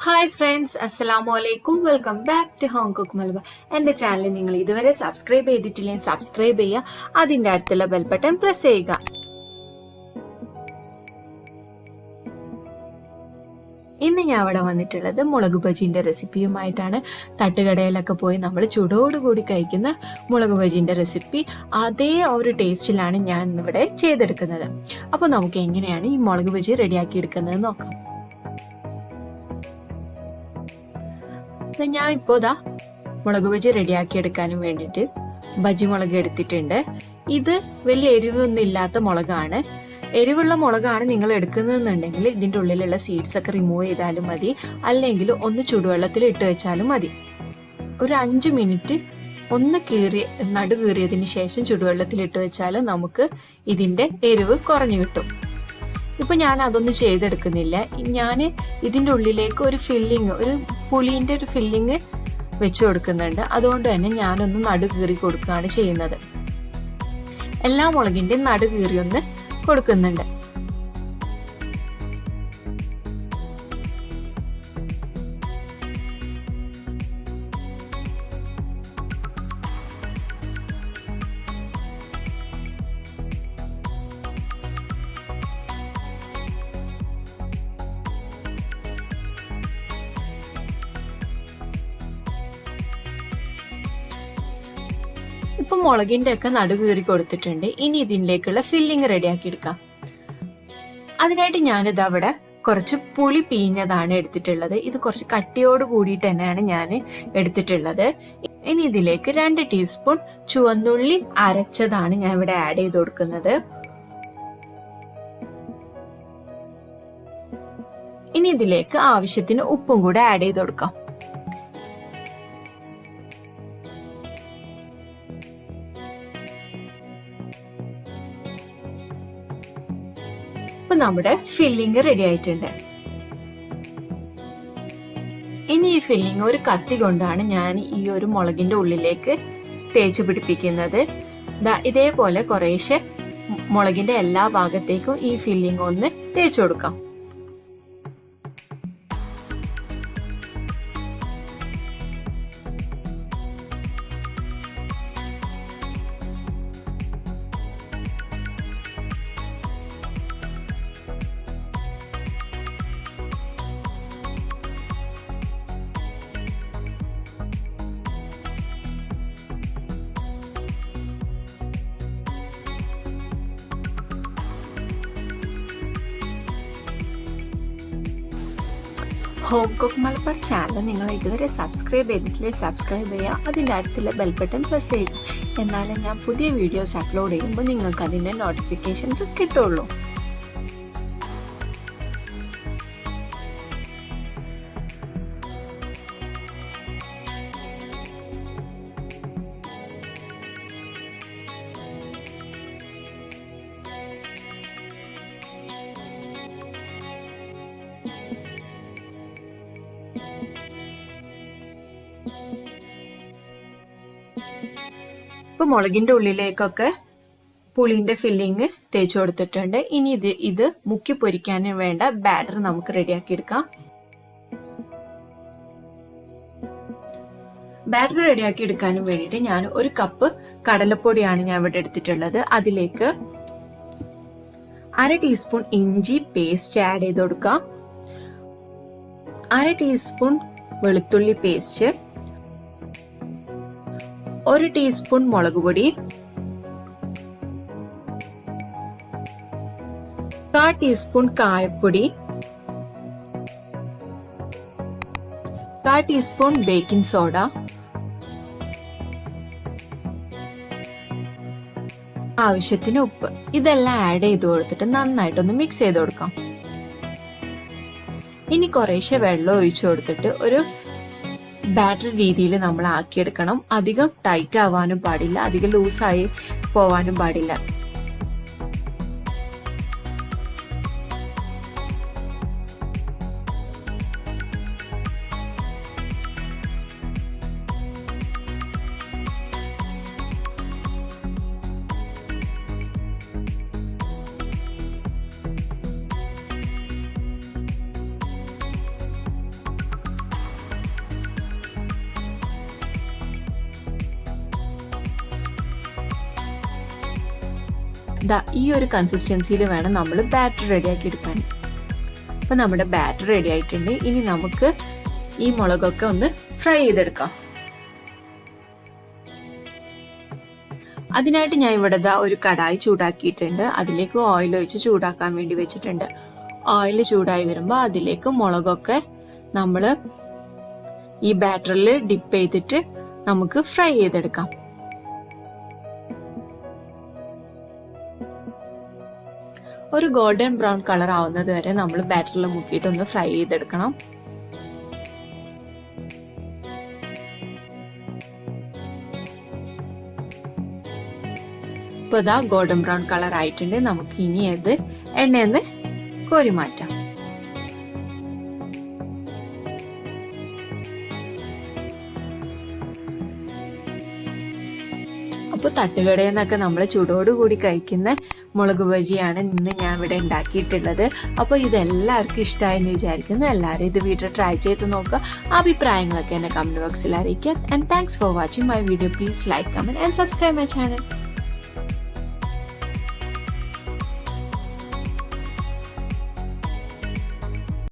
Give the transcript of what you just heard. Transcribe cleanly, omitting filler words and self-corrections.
Hi friends, അസ്സലാമു അലൈക്കും. Welcome back to home cook Malabar. എൻ്റെ ചാനൽ നിങ്ങൾ ഇതുവരെ സബ്സ്ക്രൈബ് ചെയ്തിട്ടില്ലെങ്കിൽ സബ്സ്ക്രൈബ് ചെയ്യുക, അതിൻ്റെ അടുത്തുള്ള ബെൽ ബട്ടൺ പ്രസ് ചെയ്യുക. ഇന്ന് ഞാൻ അവിടെ വന്നിട്ടുള്ളത് മുളക് ബജീൻ്റെ റെസിപ്പിയുമായിട്ടാണ്. തട്ടുകടയിലൊക്കെ പോയി നമ്മൾ ചൂടോടുകൂടി കഴിക്കുന്ന മുളക് ബജീൻ്റെ റെസിപ്പി അതേ ഒരു ടേസ്റ്റിലാണ് ഞാൻ ഇന്നിവിടെ ചെയ്തെടുക്കുന്നത്. അപ്പോൾ നമുക്ക് എങ്ങനെയാണ് ഈ മുളക് ബജി റെഡിയാക്കി എടുക്കുന്നത് നോക്കാം. ഞാൻ ഇപ്പോൾ മുളക് ബജി റെഡിയാക്കി എടുക്കാനും വേണ്ടിയിട്ട് ബജി മുളക് എടുത്തിട്ടുണ്ട്. ഇത് വലിയ എരിവൊന്നും ഇല്ലാത്ത മുളകാണ്. എരിവുള്ള മുളകാണ് നിങ്ങൾ എടുക്കുന്നതെന്നുണ്ടെങ്കിൽ ഇതിൻ്റെ ഉള്ളിലുള്ള സീഡ്സ് ഒക്കെ റിമൂവ് ചെയ്താലും മതി, അല്ലെങ്കിൽ ഒന്ന് ചൂടുവെള്ളത്തിൽ ഇട്ട് വെച്ചാലും മതി. ഒരു 5 മിനിറ്റ് ഒന്ന് നടു കീറിയതിന് ശേഷം ചൂടുവെള്ളത്തിൽ ഇട്ട് വെച്ചാൽ നമുക്ക് ഇതിൻ്റെ എരിവ് കുറഞ്ഞു കിട്ടും. ഇപ്പൊ ഞാൻ അതൊന്നും ചെയ്തെടുക്കുന്നില്ല. ഞാൻ ഇതിൻ്റെ ഉള്ളിലേക്ക് ഒരു ഫില്ലിങ്, ഒരു പുളിൻ്റെ ഒരു ഫില്ലിങ് വെച്ചു കൊടുക്കുന്നുണ്ട്. അതുകൊണ്ട് തന്നെ ഞാനൊന്ന് നടു കീറി കൊടുക്കുകയാണ് ചെയ്യുന്നത്. എല്ലാ മുളകിൻ്റെയും നടു കീറി ഒന്ന് കൊടുക്കുന്നുണ്ട്. ഇപ്പൊ മുളകിന്റെ ഒക്കെ നടു കീറി കൊടുത്തിട്ടുണ്ട്. ഇനി ഇതിലേക്കുള്ള ഫില്ലിങ് റെഡിയാക്കി എടുക്കാം. അതിനായിട്ട് ഞാനിത് അവിടെ കുറച്ച് പുളി പീഞ്ഞതാണ് എടുത്തിട്ടുള്ളത്. ഇത് കുറച്ച് കട്ടിയോട് കൂടിയിട്ട് തന്നെയാണ് ഞാൻ എടുത്തിട്ടുള്ളത്. ഇനി ഇതിലേക്ക് 2 ടീസ്പൂൺ ചുവന്നുള്ളി അരച്ചതാണ് ഞാൻ ഇവിടെ ആഡ് ചെയ്ത് കൊടുക്കുന്നത്. ഇനി ഇതിലേക്ക് ആവശ്യത്തിന് ഉപ്പും കൂടെ ആഡ് ചെയ്ത് കൊടുക്കാം. ഇപ്പൊ നമ്മുടെ ഫില്ലിങ് റെഡി ആയിട്ടുണ്ട്. ഇനി ഈ ഫില്ലിങ് ഒരു കത്തി കൊണ്ടാണ് ഞാൻ ഈ ഒരു മുളകിന്റെ ഉള്ളിലേക്ക് തേച്ച് പിടിപ്പിക്കുന്നത്. ഇതേപോലെ കുറേശ്ശെ മുളകിന്റെ എല്ലാ ഭാഗത്തേക്കും ഈ ഫില്ലിങ് ഒന്ന് തേച്ചു കൊടുക്കാം. ഹോം കുക്ക് മലബാർ ചാനൽ നിങ്ങൾ ഇതുവരെ സബ്സ്ക്രൈബ് ചെയ്തിട്ടില്ലെങ്കിൽ സബ്സ്ക്രൈബ് ചെയ്യുക, അതിൻ്റെ അടുത്തുള്ള ബെൽ ബട്ടൺ പ്രസ് ചെയ്യുക. എന്നാലും ഞാൻ പുതിയ വീഡിയോസ് അപ്ലോഡ് ചെയ്യുമ്പോൾ നിങ്ങൾക്ക് അതിൻ്റെ നോട്ടിഫിക്കേഷൻസ് കിട്ടുള്ളൂ. ഇപ്പൊ മുളകിന്റെ ഉള്ളിലേക്കൊക്കെ പുളിന്റെ ഫില്ലിങ് തേച്ചു കൊടുത്തിട്ടുണ്ട്. ഇനി ഇത് മുക്കി പൊരിക്കാനും വേണ്ട ബാറ്റർ നമുക്ക് റെഡിയാക്കി എടുക്കാം. ബാറ്റർ റെഡിയാക്കി എടുക്കാനും വേണ്ടിയിട്ട് ഞാൻ 1 കപ്പ് കടലപ്പൊടിയാണ് ഞാൻ ഇവിടെ എടുത്തിട്ടുള്ളത്. അതിലേക്ക് 1/2 ടീസ്പൂൺ ഇഞ്ചി പേസ്റ്റ് ആഡ് ചെയ്ത് കൊടുക്കാം. 1/2 ടീസ്പൂൺ വെളുത്തുള്ളി പേസ്റ്റ്, 1 ടീസ്പൂൺ മുളക് പൊടി, 1/4 ടീസ്പൂൺ കായപ്പൊടി, 1/4 ടീസ്പൂൺ ബേക്കിംഗ് സോഡ, ആവശ്യത്തിന് ഉപ്പ്. ഇതെല്ലാം ആഡ് ചെയ്ത് കൊടുത്തിട്ട് നന്നായിട്ടൊന്ന് മിക്സ് ചെയ്ത് കൊടുക്കാം. ഇനി കുറേശ്ശെ വെള്ളം ഒഴിച്ചു കൊടുത്തിട്ട് ഒരു ബാറ്റർ രീതിയിൽ നമ്മൾ ആക്കിയെടുക്കണം. അധികം ടൈറ്റ് ആവാനും പാടില്ല, അധികം ലൂസായി പോവാനും പാടില്ല. ഈ ഒരു കൺസിസ്റ്റൻസിയിൽ വേണം നമ്മൾ ബാറ്റർ റെഡിയാക്കി എടുക്കാൻ. അപ്പം നമ്മുടെ ബാറ്റർ റെഡി ആയിട്ടുണ്ട്. ഇനി നമുക്ക് ഈ മുളകൊക്കെ ഒന്ന് ഫ്രൈ ചെയ്തെടുക്കാം. അതിനായിട്ട് ഞാൻ ഇവിടെ ഒരു കടായി ചൂടാക്കിയിട്ടുണ്ട്. അതിലേക്ക് ഓയിൽ ഒഴിച്ച് ചൂടാക്കാൻ വേണ്ടി വെച്ചിട്ടുണ്ട്. ഓയിൽ ചൂടായി വരുമ്പോൾ അതിലേക്ക് മുളകൊക്കെ നമ്മൾ ഈ ബാറ്ററിൽ ഡിപ്പ് ചെയ്തിട്ട് നമുക്ക് ഫ്രൈ ചെയ്തെടുക്കാം. ഒരു ഗോൾഡൻ ബ്രൗൺ കളർ ആവുന്നത് വരെ നമ്മൾ ബാറ്ററിൽ മുക്കിയിട്ട് ഒന്ന് ഫ്രൈ ചെയ്തെടുക്കണം. ഇപ്പോൾ ഇതാ ഗോൾഡൻ ബ്രൗൺ കളർ ആയിട്ടുണ്ട്. നമുക്ക് ഇനി അത് എണ്ണയെന്ന് കോരി മാറ്റാം. അപ്പോൾ തട്ടുകടയിൽ നിന്നൊക്കെ നമ്മൾ ചൂടോടുകൂടി കഴിക്കുന്ന മുളക് ബജിയാണ് ഇന്ന് ഞാൻ ഇവിടെ ഉണ്ടാക്കിയിട്ടുള്ളത്. അപ്പോൾ ഇതെല്ലാവർക്കും ഇഷ്ടമായെന്ന് വിചാരിക്കുന്നു. എല്ലാവരും ഇത് വീട്ടിൽ ട്രൈ ചെയ്ത് നോക്കുക. അഭിപ്രായങ്ങളൊക്കെ എന്നെ കമന്റ് ബോക്സിൽ അറിയിക്കുക. And thanks for watching my video. Please like, comment and subscribe my channel.